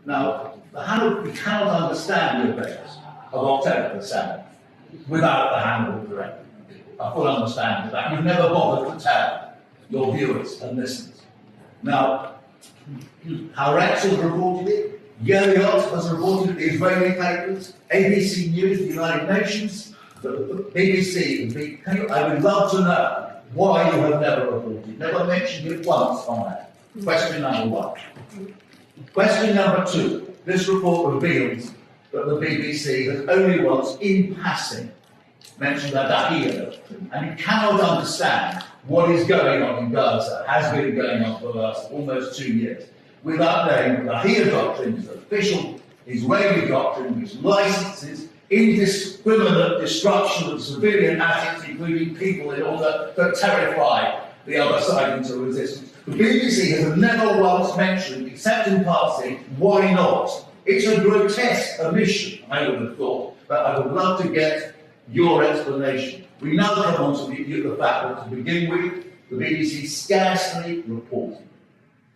Now, we cannot understand the events of October the 7th without the Hannibal Directive. I fully understand that. You've never bothered to tell your viewers and listeners. Now, Haaretz has reported it, Yeriot has reported it, the Israeli papers, ABC News, the United Nations, the BBC. I would love to know why you have never reported, never mentioned it once on that. Question number one. Question number two. This report reveals that the BBC has only once, in passing, mentioned the Dahia doctrine, and you cannot understand what is going on in Gaza, has been going on for the last almost 2 years, without knowing that the Dahia doctrine is official Israeli doctrine which licenses indiscriminate destruction of civilian assets, including people, in order to terrify the other side into resistance. The BBC has never once mentioned, except in passing, why not? It's a grotesque omission, I would have thought, but I would love to get your explanation. We now come on to the fact that, to begin with, the BBC scarcely reported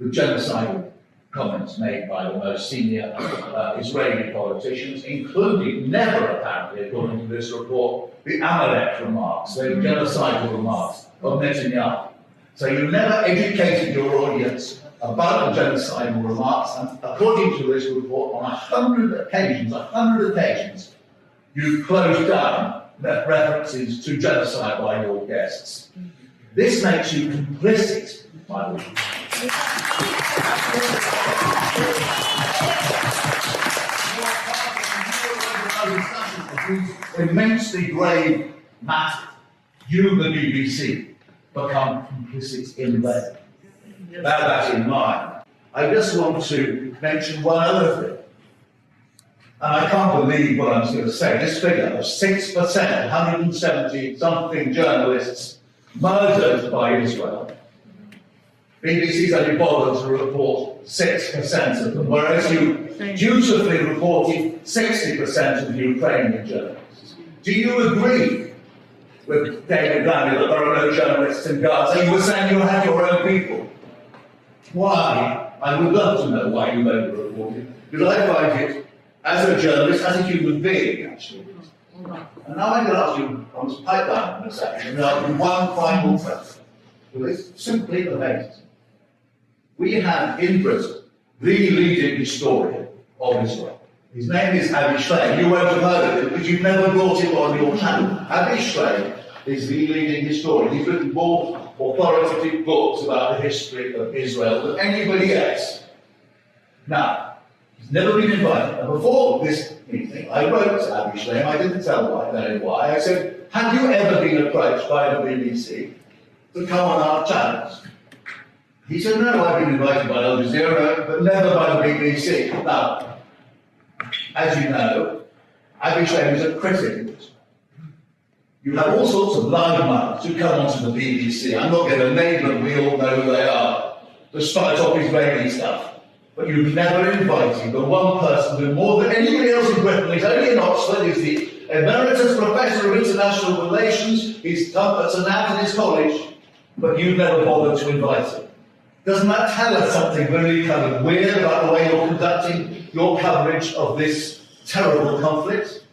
the genocidal comments made by the most senior Israeli politicians, including, never apparently, according to this report, the Amalek remarks, the genocidal remarks of Netanyahu. So you never educated your audience about the genocidal remarks, and according to this report, on 100 occasions, you closed down references to genocide by your guests. This makes you complicit, my lord. Immensely grave matters, you, the BBC, become complicit in them. Bear that in mind. I just want to mention one other thing. And I can't believe what I'm going to say. This figure of 6%, 170-something journalists murdered by Israel. BBC's only bothered to report 6% of them, whereas you dutifully reported 60% of Ukrainian journalists. Do you agree with David Lammy that there are no journalists in Gaza? You were saying you had your own people. Why? I would love to know why you over-reported, because I find it, as a journalist, as a human being, actually. And now I'm going to ask you, on this pipeline in a second, and ask you one final question. Well, it's simply amazing. We have in Britain the leading historian of Israel. His name is Avi Shleim. You won't have heard of him because you've never brought him on your channel. Avi Shleim is the leading historian. He's written more authoritative books about the history of Israel than anybody else. Now, he's never been invited. And before this meeting, I wrote to Avi Shleim. I didn't tell why. I said, have you ever been approached by the BBC to come on our channels? He said, no, I've been invited by Al Jazeera, but never by the BBC. Now, as you know, Avi Shleim is a critic. You have all sorts of loudmouths who come onto the BBC. I'm not going to name them, we all know who they are, to spout off Israeli stuff. But you've never invited the one person who, more than anybody else in Britain, he's only in Oxford, is the Emeritus Professor of International Relations, he's come at St Anthony's College, but you've never bothered to invite him. Doesn't that tell us something really kind of weird about the way you're conducting your coverage of this terrible conflict?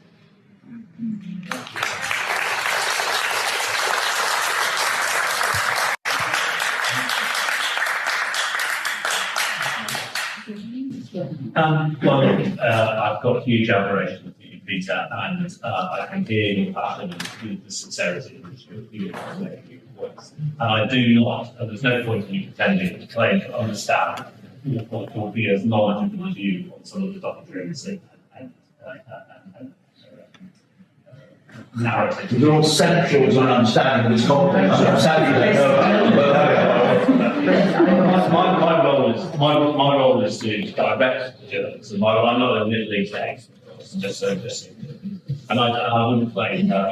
I've got huge admiration for you, Peter, and I can hear your passion and the sincerity in which you're making your voice. And I do not, and there's no point in you pretending to claim to understand what will be as knowledgeable as you on some of the doctrines and narratives. They're all central to an understanding of this conflict. I'm sadly they My role is to direct the journalism. I'm not a Middle East expert, and I wouldn't claim that I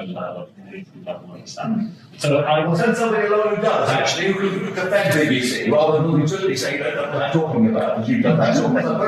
understand. So I'll send somebody along who does, actually, who can defend BBC, rather than who simply say, you don't know what I'm talking about, because you've done that sort of